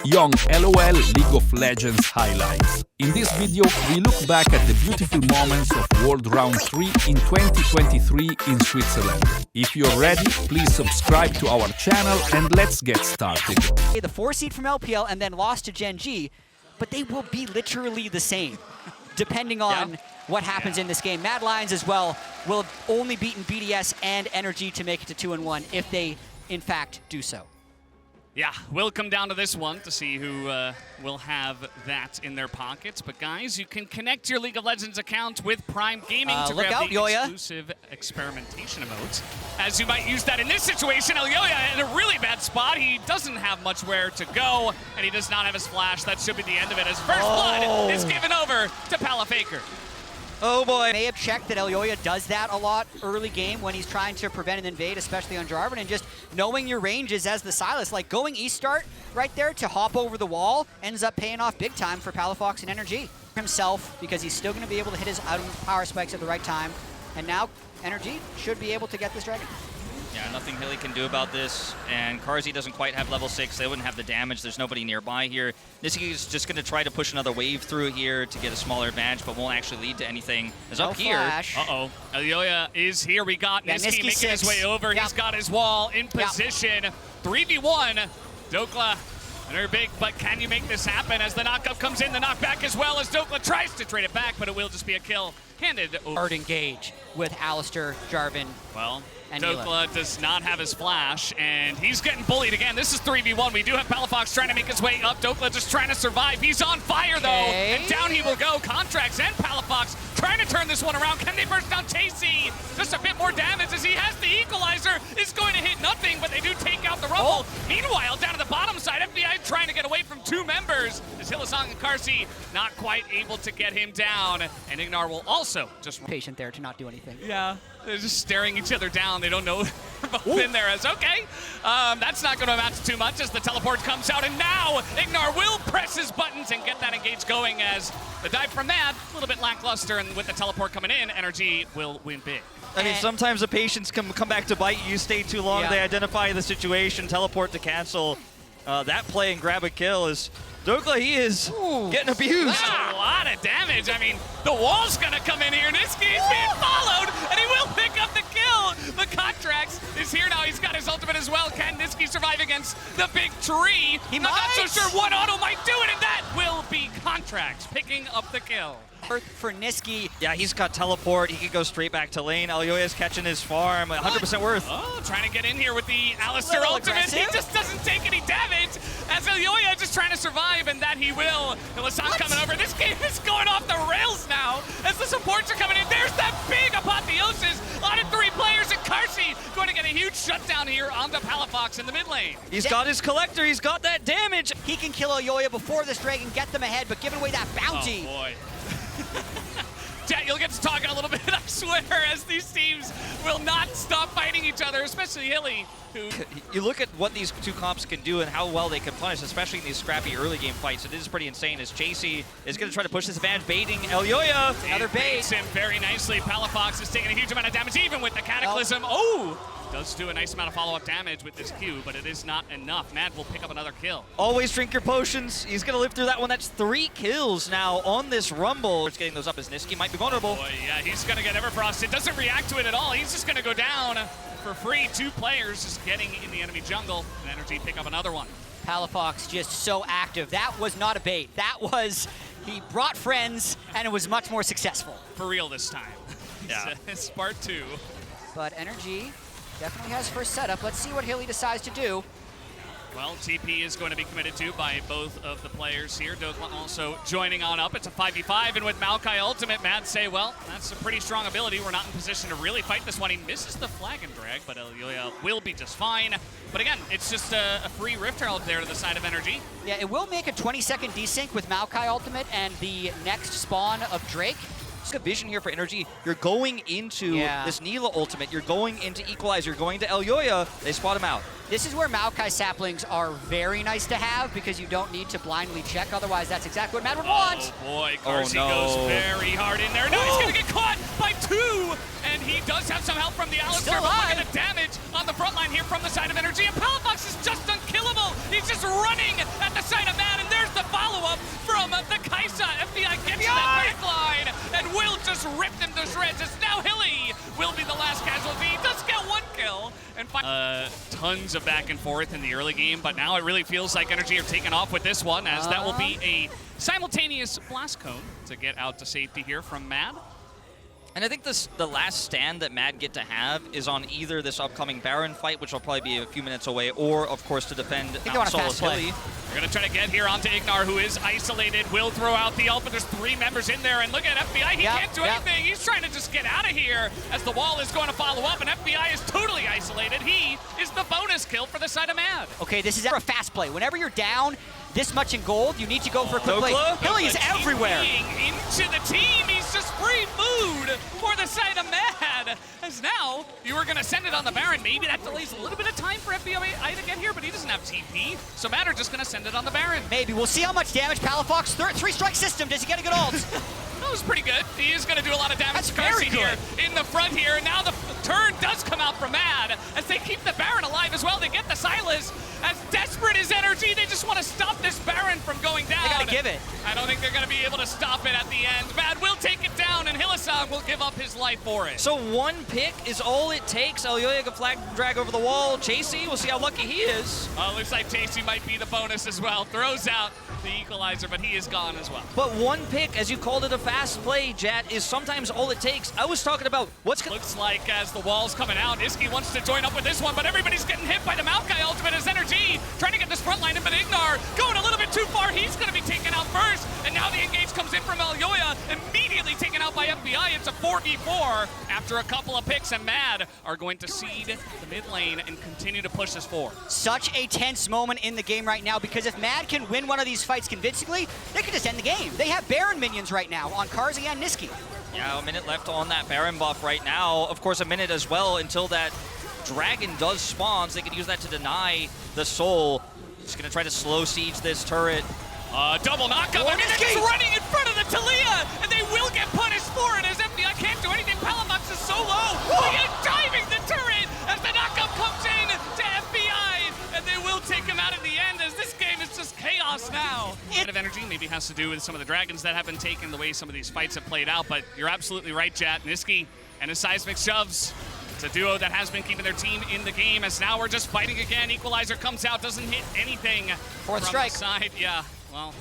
Young LOL League of Legends highlights. In this video, we look back at the beautiful moments of World Round 3 in 2023 in Switzerland. If you're ready, please subscribe to our channel and let's get started. The 4 seed from LPL and then lost to Gen G, but they will be literally the same, depending on what happens in this game. Mad Lions as well will have only beaten BDS and NRG to make it to 2-1 if they, in fact, do so. Yeah, we'll come down to this one to see who will have that in their pockets. But guys, you can connect your League of Legends account with Prime Gaming to grab the exclusive experimentation emotes. As you might use that in this situation, Elyoya in a really bad spot. He doesn't have much where to go, and he does not have his flash. That should be the end of it as First Blood is given over to Palafaker. Oh boy. May have checked that Elyoya does that a lot early game when he's trying to prevent an invade, especially on Jarvan, and just knowing your ranges as the Silas. Like going East start right there to hop over the wall ends up paying off big time for Palafox and NRG. Himself, because he's still going to be able to hit his item power spikes at the right time. And now NRG should be able to get this dragon. Yeah, nothing Hilly can do about this, and Carzzy doesn't quite have level 6. They wouldn't have the damage. There's nobody nearby here. Nisqy is just going to try to push another wave through here to get a smaller advantage, but won't actually lead to anything. Is up here. Uh-oh. Elyoya is here. We got Nisqy making his way over. He's got his wall in position. 3v1. Dokla and her big, but can you make this happen as the knockup comes in? The knockback as well as Dokla tries to trade it back, but it will just be a kill. Handed over. Hard engage with Alistair, Jarvan. Well, Dokla does not have his flash, and he's getting bullied again. This is 3v1. We do have Palafox trying to make his way up. Dokla just trying to survive. He's on fire, though, and down he will go. Contracts and Palafox trying to turn this one around. Can they burst down Chasey? Just a bit more damage as he has the equalizer. Is going to hit nothing, but they do take out the Rumble. Meanwhile, down to the bottom side, FBI trying to get away from 2 members. As Hylissang and Carzzy not quite able to get him down, and Ignar will also just patient there to not do anything. Yeah. They're just staring each other down. They don't know they're both in there as, okay. That's not going to amount to too much as the teleport comes out. And now Ignar will press his buttons and get that engage going as the dive from Mad, a little bit lackluster. And with the teleport coming in, NRG will win big. I mean, sometimes the patience come back to bite you. Stay too long. They identify the situation, teleport to cancel. That play and grab a kill is... Dokla, he is getting abused. That's a lot of damage. I mean, the wall's going to come in here. Nisqy is being followed, and he will pick up the kill. The Contracts is here now. He's got his ultimate as well. Can Nisqy survive against the big tree? I'm not so sure one auto might do it, and that will be Contracts picking up the kill. For Nisqy. Yeah, he's got teleport. He can go straight back to lane. Elyoya's catching his farm. 100% worth. Oh, trying to get in here with the Alistair ultimate. He just doesn't take any damage as Elyoya just trying to survive, and that he will. Hylissang coming over. This game is going off the rails now as the supports are coming in. There's that big apotheosis on 3 players, and Carzzy going to get a huge shutdown here on the Palafox in the mid lane. He's got his collector. He's got that damage. He can kill Elyoya before this dragon, get them ahead, but giving away that bounty. Oh, boy. Chat, you'll get to talking a little bit, I swear, as these teams will not stop fighting each other, especially Hilly, who... You look at what these 2 comps can do and how well they can punish, especially in these scrappy early game fights. It is pretty insane as Chasey is going to try to push this advantage, baiting Elyoya. Another bait. Baits him very nicely. Palafox is taking a huge amount of damage, even with the Cataclysm. Does do a nice amount of follow-up damage with this Q, but it is not enough. Mad will pick up another kill. Always drink your potions. He's going to live through that one. That's 3 kills now on this Rumble. It's getting those up as Nisqy might be vulnerable. Boy, yeah, he's going to get Everfrost. It doesn't react to it at all. He's just going to go down for free. 2 players just getting in the enemy jungle. And NRG pick up another one. Palafox just so active. That was not a bait. That was, he brought friends, and it was much more successful. For real this time. Yeah. It's part 2. But NRG definitely has first setup. Let's see what Hilly decides to do. Well, TP is going to be committed to by both of the players here. Dokla also joining on up. It's a 5v5, and with Maokai ultimate, Mad say, well, that's a pretty strong ability. We're not in position to really fight this one. He misses the flag and drag, but Elyoya will be just fine. But again, it's just a free Rift Herald there to the side of NRG. Yeah, it will make a 20-second desync with Maokai ultimate and the next spawn of Drake. A vision here for NRG. You're going into this Neela ultimate. You're going into Equalizer. You're going to Elyoya. They spot him out. This is where Maokai saplings are very nice to have because you don't need to blindly check. Otherwise, that's exactly what Mad would want. Oh boy, Carzzy goes very hard in there. No, he's going to get caught by 2. And he does have some help from the Alistair. But look at the damage on the front line here from the side of NRG. And Palafox is just unkillable. unkillable. He's just running at the side of Mad, and there's the follow-up from the Kaisa. FBI gets to that back line, and Will just ripped him to shreds. It's now Hilly will be the last casualty. He does get one kill. And tons of back and forth in the early game, but now it really feels like NRG are taking off with this one, as that will be a simultaneous blast cone to get out to safety here from Mad. And I think the last stand that Mad get to have is on either this upcoming Baron fight, which will probably be a few minutes away, or, of course, to defend Solus Hilly. We're going to try to get here onto Ignar, who is isolated. Will throw out the ult, but there's 3 members in there. And look at FBI. He can't do anything. He's trying to just get out of here as the wall is going to follow up, and FBI is totally isolated. He is the bonus kill for the side of Mad. Okay, this is a fast play. Whenever you're down this much in gold, you need to go for a quick play. Hilly is everywhere. Into the team. He's just free food for the side of Mad. As now, you were going to send it on the Baron. Maybe that delays a little bit of time for FBI to get here, but he doesn't have TP. So Mad are just going to send it on the Baron. Maybe. We'll see how much damage Palafox, 3-strike system. Does he get a good ult? That was pretty good. He is going to do a lot of damage. That's very good. Here in the front here. And now the turn does come out from Mad as they keep the Baron alive as well. They get the Silas. As desperate as NRG, they just want to stop this Baron from going down. They got to give it. I don't think they're going to be able to stop it at the end. Mad will take it down, and Hylissang will give up his life for it. So 1 pick is all it takes. Elyoya can flag drag over the wall. Chasey, we'll see how lucky he is. Well, looks like Chasey might be the bonus as well. Throws out the equalizer, but he is gone as well. But 1 pick, as you called it a fast play, Jet, is sometimes all it takes. I was talking about what's... Looks like as the wall's coming out, Iski wants to join up with this one, but everybody's getting hit by the Maokai ultimate as NRG trying to get this front line in, but Ignar going a little bit too far. He's going to be taken out first, and now the engage comes in from Elyoya, immediately taken out by FBI. It's a 4v4 after a couple of picks, and Mad are going to seed the mid lane and continue to push this forward. Such a tense moment in the game right now, because if Mad can win one of these fights convincingly, they could just end the game. They have Baron minions right now on Carzzy and Niski. Yeah, a minute left on that Baron buff right now. Of course, a minute as well until that Dragon does spawn, so they can use that to deny the soul. Just gonna try to slow siege this turret. Double knockup. I mean, they're just running in front of the Talia, and they will get punished for it as FBI can't do anything. Palafox is so low. He is diving the turret as the knockup comes in to FBI, and they will take him out in the end as this game is just chaos now. A bit of energy maybe has to do with some of the dragons that have been taken, the way some of these fights have played out, but you're absolutely right, Jat. Niski and his seismic shoves. It's a duo that has been keeping their team in the game, as now we're just fighting again. Equalizer comes out, doesn't hit anything. 4th strike. The side. Yeah, well.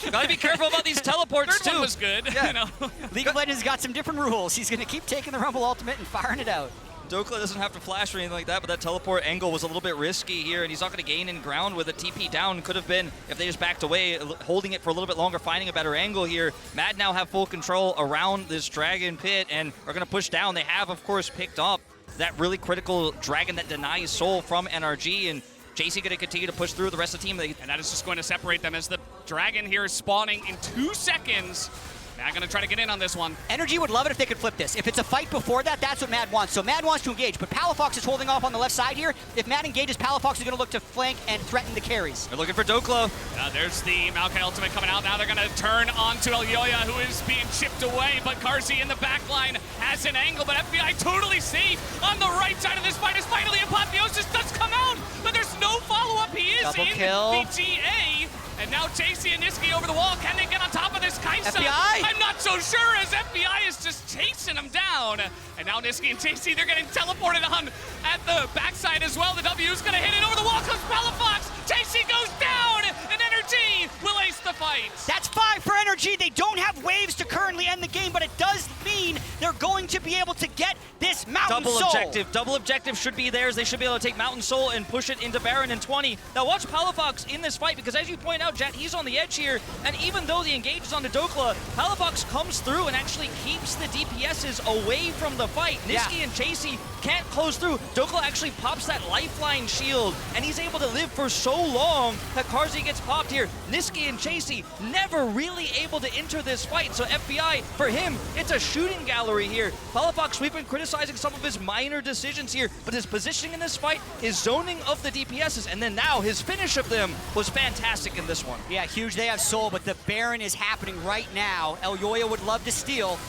Gotta be careful about these teleports, Third too. one was good. Yeah. You know? League of Legends got some different rules. He's going to keep taking the Rumble ultimate and firing it out. Dokla doesn't have to flash or anything like that, but that teleport angle was a little bit risky here, and he's not going to gain in ground with a TP down. Could have been if they just backed away, holding it for a little bit longer, finding a better angle here. Mad now have full control around this Dragon pit and are going to push down. They have, of course, picked up that really critical Dragon that denies soul from NRG, and JC going to continue to push through the rest of the team. And that is just going to separate them as the Dragon here is spawning in 2 seconds. Mad going to try to get in on this one. NRG would love it if they could flip this. If it's a fight before that, that's what Mad wants. So Mad wants to engage, but Palafox is holding off on the left side here. If Mad engages, Palafox is going to look to flank and threaten the carries. They're looking for Dokla. There's the Maokai ultimate coming out. Now they're going to turn onto Elyoya, who is being chipped away, but Carzzy in the back line has an angle, but FBI totally safe on the right side of this fight as finally Apotheosis does come out, but there's no follow-up. He is Double in kill. BGA. And now Chasey and Niski over the wall. Can they get on top of this Kaisa? FBI? I'm not so sure, as FBI is just chasing them down. And now Niski and Chasey, they're getting teleported on at the backside as well. The W is going to hit it over the wall. Comes Palafox. Chasey goes down, and NRG will ace the fight. That's 5 for NRG. They don't have waves to currently end the game, but it does mean they're going to be able to get this Mountain Soul. Double objective should be theirs. They should be able to take Mountain Soul and push it into Baron in 20. Now watch Palafox in this fight, because as you point out, Jet, he's on the edge here, and even though the engage is onto Dokla, Palafox comes through and actually keeps the DPSs away from the fight. Niski and Chasey can't close through. Dokla actually pops that lifeline shield, and he's able to live for so long that Carzzy gets popped here. Niski and Chasey never really able to enter this fight, so FBI, for him, it's a shooting gallery here. Palafox, we've been criticizing some of his minor decisions here, but his positioning in this fight, his zoning of the DPSs, and then now his finish of them was fantastic in this one. Yeah, huge. They have soul, but the Baron is happening right now. Elyoya would love to steal.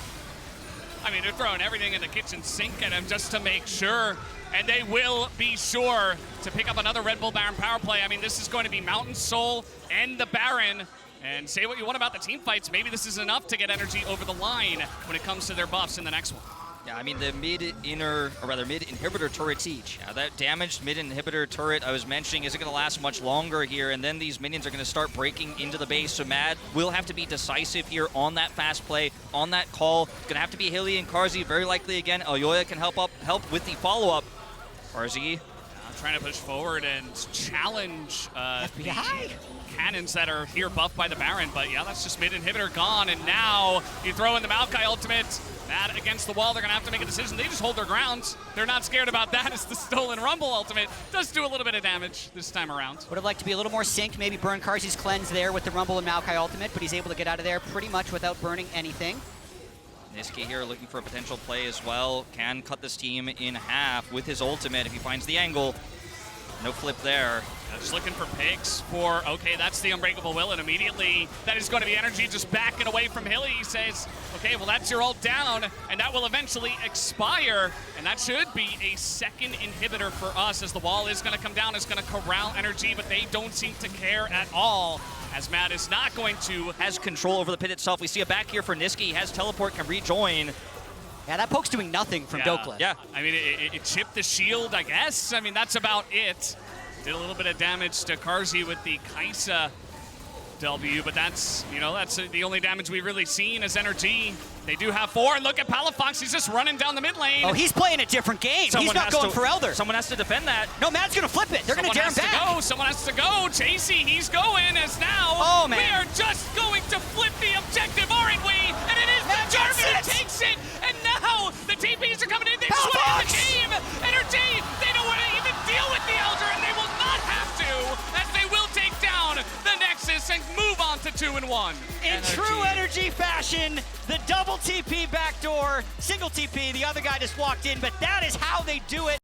I mean, they're throwing everything in the kitchen sink at him just to make sure, and they will be sure to pick up another Red Bull Baron power play. I mean, this is going to be Mountain Soul and the Baron, and say what you want about the team fights, maybe this is enough to get NRG over the line when it comes to their buffs in the next one. Yeah, I mean, the mid-inhibitor turret siege. Yeah, that damaged mid-inhibitor turret I was mentioning isn't going to last much longer here, and then these minions are going to start breaking into the base, so Mad will have to be decisive here on that fast play, on that call. Going to have to be Hilly and Karzi, very likely again. Elyoya can help with the follow-up. Karzi trying to push forward and challenge the FBI. cannons that are here buffed by the Baron, but yeah, that's just mid-inhibitor gone, and now you throw in the Maokai ultimate. That against the wall, they're going to have to make a decision. They just hold their ground. They're not scared about that. It's the Stolen Rumble ultimate. Does do a little bit of damage this time around. Would have liked to be a little more synced, maybe burn Karzi's cleanse there with the Rumble and Maokai ultimate, but he's able to get out of there pretty much without burning anything. Niski here looking for a potential play as well. Can cut this team in half with his ultimate if he finds the angle. No flip there. Just looking for picks for, okay, that's the Unbreakable Will, and immediately that is going to be NRG just backing away from Hilly. He says, okay, well, that's your ult down, and that will eventually expire, and that should be a second inhibitor for us, as the wall is going to come down, it's going to corral NRG, but they don't seem to care at all, as Matt is not going to. Has control over the pit itself. We see a back here for Niski. He has teleport, can rejoin. Yeah, that poke's doing nothing from Dokla. Yeah. I mean, it chipped the shield, I guess. I mean, that's about it. Did a little bit of damage to Karzi with the Kaisa W, but that's, you know, that's the only damage we've really seen as NRG. They do have 4, and look at Palafox, he's just running down the mid lane. Oh, he's playing a different game. He's not going for Elder. Someone has to defend that. No, Matt's going to flip it. They're going to dare him back. Someone has to go. Chasey, he's going, as now oh, man. we are just going to flip the objective, aren't we? And it is the Jarvan who takes it, and now the TPs are coming in. They've switched the game. NRG, they don't want to even deal with the Elder, and they will not have to, as they will take down the Nexus and move on to 2-1. In true NRG fashion, the double TP backdoor, single TP, the other guy just walked in, but that is how they do it.